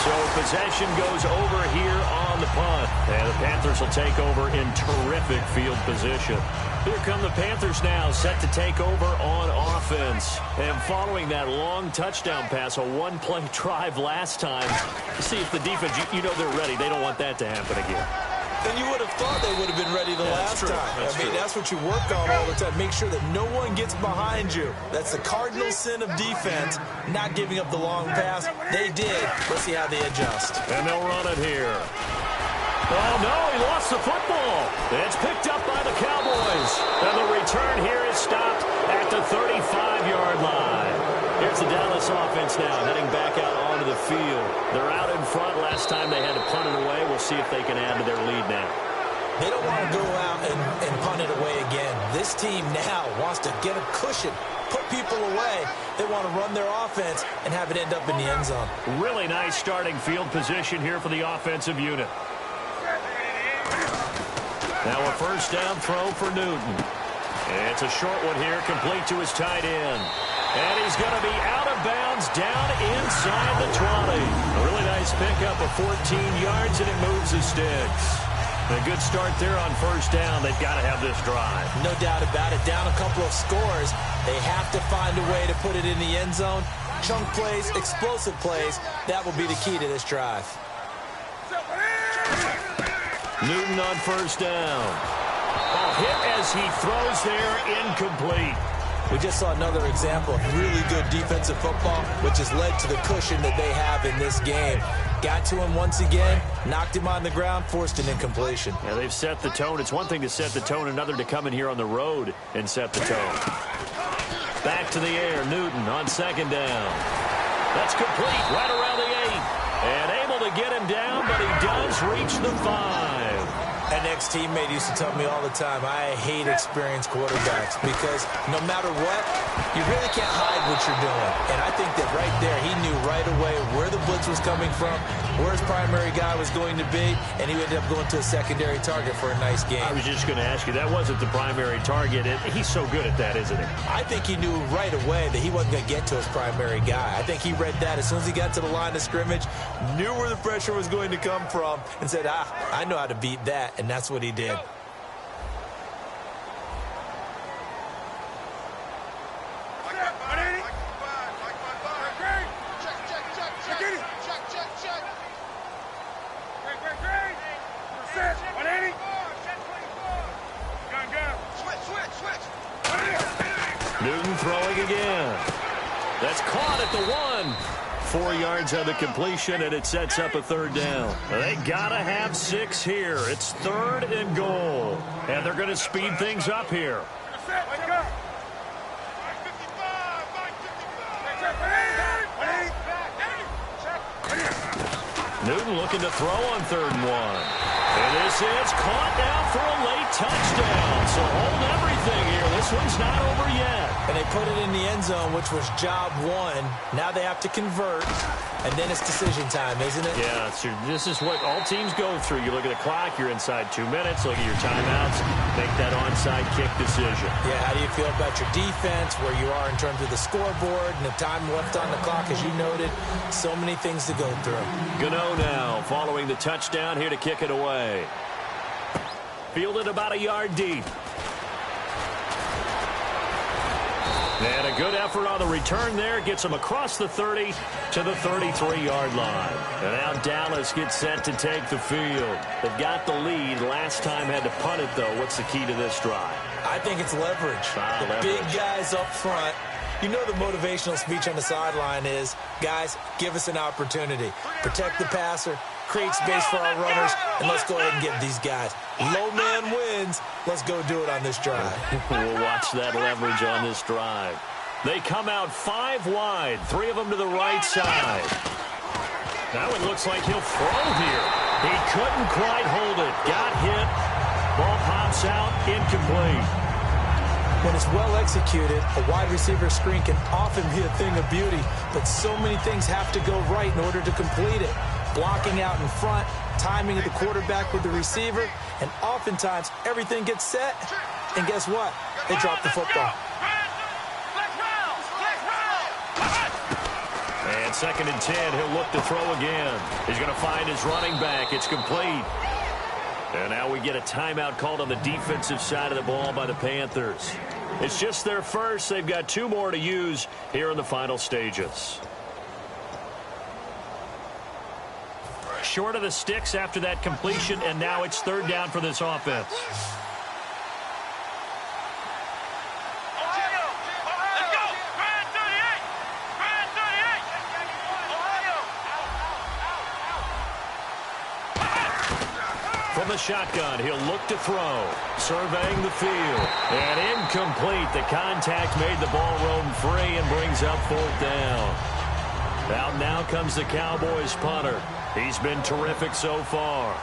So possession goes over here on the punt. And the Panthers will take over in terrific field position. Here come the Panthers now, set to take over on offense. And following that long touchdown pass, a one-play drive last time, see if the defense, you know they're ready. They don't want that to happen again. Then you would have thought they would have been ready the last time. That's what you work on all the time. Make sure that no one gets behind you. That's the cardinal sin of defense, not giving up the long pass. They did. Let's see how they adjust. And they'll run it here. Oh, no, he lost the football. It's picked up by the Cowboys. And the return here is stopped at the 35-yard line. Here's the Dallas offense now, heading back out onto the field. They're out in front. Last time they had to punt it away. We'll see if they can add to their lead now. They don't want to go out and punt it away again. This team now wants to get a cushion, put people away. They want to run their offense and have it end up in the end zone. Really nice starting field position here for the offensive unit. Now a first down throw for Newton. It's a short one here, complete to his tight end. And he's going to be out of bounds down inside the 20. A really nice pickup of 14 yards, and it moves the sticks. A good start there on first down. They've got to have this drive. No doubt about it. Down a couple of scores. They have to find a way to put it in the end zone. Chunk plays, explosive plays. That will be the key to this drive. Newton on first down. Oh, hit as he throws there, incomplete. We just saw another example of really good defensive football, which has led to the cushion that they have in this game. Got to him once again, knocked him on the ground, forced an incompletion. Yeah, they've set the tone. It's one thing to set the tone, another to come in here on the road and set the tone. Back to the air, Newton on second down. That's complete, right around the 8. And able to get him down, but he does reach the 5. An ex-teammate used to tell me all the time, I hate experienced quarterbacks because no matter what, you really can't hide what you're doing. And I think that right there, he knew right away where the blitz was coming from, where his primary guy was going to be, and he ended up going to a secondary target for a nice game. I was just going to ask you, that wasn't the primary target. He's so good at that, isn't he? I think he knew right away that he wasn't going to get to his primary guy. I think he read that as soon as he got to the line of scrimmage, knew where the pressure was going to come from, and said, I know how to beat that. And that's what he did. Newton throwing again. That's caught at the 1. 4 yards on the completion, and it sets up a third down. They gotta have 6 here. It's 3rd and goal, and they're going to speed things up here. Newton looking to throw on 3rd and 1. And this is caught now for a late touchdown. So hold everything here. This one's not over yet. And they put it in the end zone, which was job 1. Now they have to convert, and then it's decision time, isn't it? Yeah, this is what all teams go through. You look at the clock, you're inside 2 minutes, look at your timeouts, make that onside kick decision. Yeah, how do you feel about your defense, where you are in terms of the scoreboard, and the time left on the clock, as you noted? So many things to go through. Gano now, following the touchdown, here to kick it away. Fielded about a yard deep. And a good effort on the return there. Gets him across the 30 to the 33-yard line. And now Dallas gets set to take the field. They've got the lead. Last time had to punt it, though. What's the key to this drive? I think it's leverage. Big guys up front. You know the motivational speech on the sideline is, guys, give us an opportunity. Protect the passer, create space for our runners, and let's go ahead and get these guys. Low man wins. Let's go do it on this drive. We'll watch that leverage on this drive. They come out 5 wide, 3 of them to the right side. Now it looks like he'll throw here. He couldn't quite hold it. Got hit. Ball pops out, incomplete. When it's well executed, a wide receiver screen can often be a thing of beauty, but so many things have to go right in order to complete it. Blocking out in front, timing of the quarterback with the receiver, and oftentimes everything gets set, and guess what? They drop the football. And 2nd and 10, he'll look to throw again. He's going to find his running back. It's complete. And now we get a timeout called on the defensive side of the ball by the Panthers. It's just their first. They've got 2 more to use here in the final stages. Short of the sticks after that completion, and now it's 3rd down for this offense. From the shotgun, he'll look to throw. Surveying the field. And incomplete. The contact made the ball roam free and brings up 4th down. Out now comes the Cowboys punter. He's been terrific so far.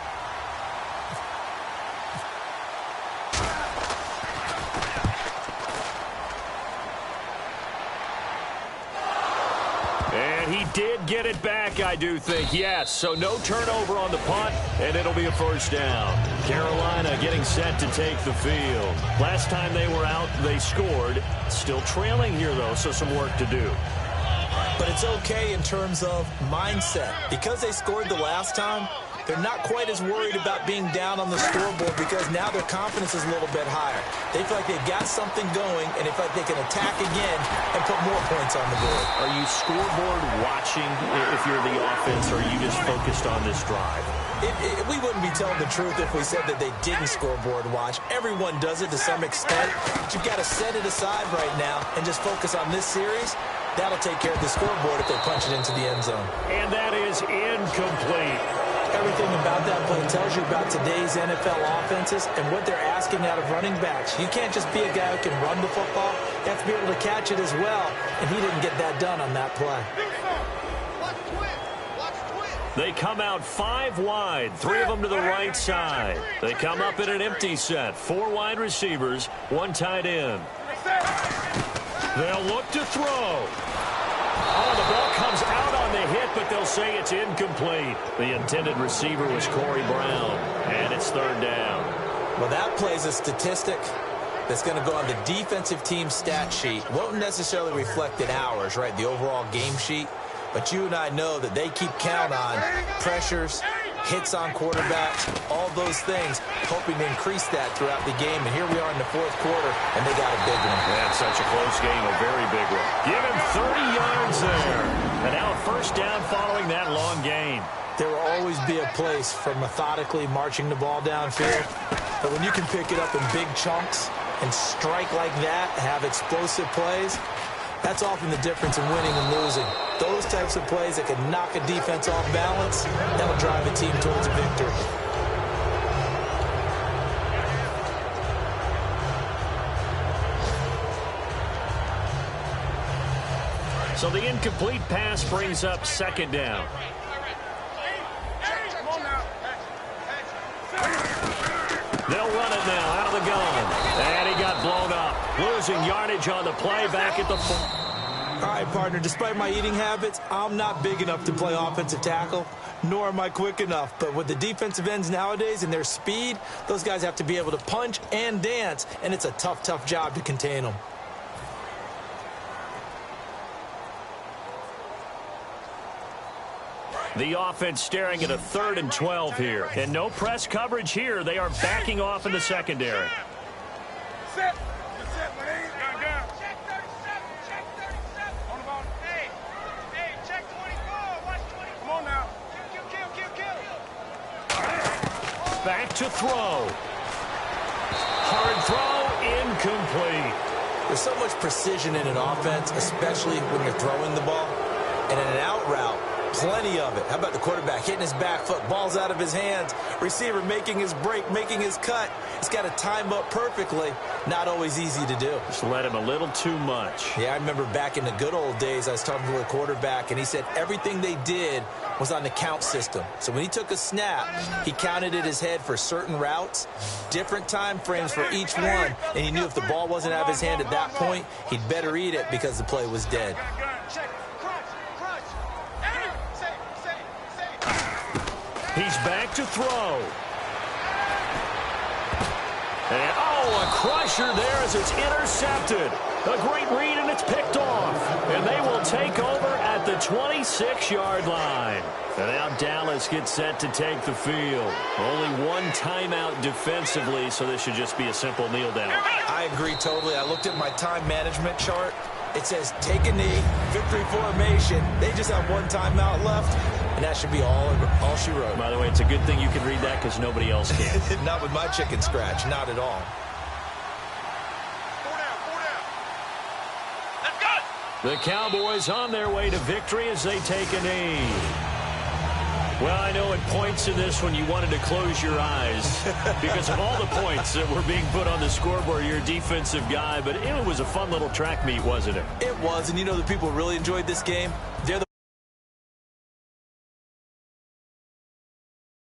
And he did get it back, I do think. Yes, so no turnover on the punt, and it'll be a 1st down. Carolina getting set to take the field. Last time they were out, they scored. Still trailing here, though, so some work to do. But it's okay in terms of mindset. Because they scored the last time, they're not quite as worried about being down on the scoreboard because now their confidence is a little bit higher. They feel like they've got something going, and they feel like they can attack again and put more points on the board. Are you scoreboard watching if you're the offense, or are you just focused on this drive? We wouldn't be telling the truth if we said that they didn't scoreboard watch. Everyone does it to some extent, but you've got to set it aside right now and just focus on this series. That'll take care of the scoreboard if they punch it into the end zone. And that is incomplete. Everything about that play tells you about today's NFL offenses and what they're asking out of running backs. You can't just be a guy who can run the football. You have to be able to catch it as well, and he didn't get that done on that play. They come out 5 wide, 3 of them to the right side. They come up in an empty set, 4 wide receivers, 1 tight end. They'll look to throw. Oh, the ball comes out on the hit, but they'll say it's incomplete. The intended receiver was Corey Brown, and it's 3rd down. Well, that plays a statistic that's going to go on the defensive team stat sheet. Won't necessarily reflect in ours, right, the overall game sheet. But you and I know that they keep count on pressures, hits on quarterbacks, all those things, hoping to increase that throughout the game. And here we are in the 4th quarter, and they got a big one. That's such a close game, a very big one. Give him 30 yards there. And now a 1st down following that long gain. There will always be a place for methodically marching the ball downfield. But when you can pick it up in big chunks and strike like that, have explosive plays, that's often the difference in winning and losing. Those types of plays that can knock a defense off balance, that'll drive a team towards a victory. So the incomplete pass brings up 2nd down. They'll run it now out of the gun. And he got blown up. Losing yardage on the play back at the 4. All right, partner, despite my eating habits, I'm not big enough to play offensive tackle, nor am I quick enough. But with the defensive ends nowadays and their speed, those guys have to be able to punch and dance, and it's a tough, tough job to contain them. The offense staring at a 3rd and 12 here. And no press coverage here. They are backing off in the secondary. Set. Set, man. Check 37. Check 37. On the ball. Hey, check 24. Watch 24. Come on now. Kill. Back to throw. Hard throw, incomplete. There's so much precision in an offense, especially when you're throwing the ball. And in an out route, Plenty of it. How about the quarterback hitting his back foot, balls out of his hands, receiver making his break, making his cut. He's got to time up perfectly. Not always easy to do. Just let him a little too much. Yeah, I remember back in the good old days, I was talking to a quarterback, and he said everything they did was on the count system. So when he took a snap, he counted in his head for certain routes, different time frames for each one, and he knew if the ball wasn't out of his hand at that point, he'd better eat it because the play was dead. He's back to throw. And, oh, a crusher there as it's intercepted. A great read, and it's picked off. And they will take over at the 26-yard line. And now Dallas gets set to take the field. Only one timeout defensively, so this should just be a simple kneel down. I agree totally. I looked at my time management chart. It says take a knee, victory formation. They just have one timeout left, and that should be all she wrote. By the way, it's a good thing you can read that because nobody else can. Not with my chicken scratch, not at all. 4 down. Let's go. The Cowboys on their way to victory as they take a knee. Well, I know at points in this one you wanted to close your eyes because of all the points that were being put on the scoreboard. You're a defensive guy, but it was a fun little track meet, wasn't it? It was, and you know the people who really enjoyed this game? They're the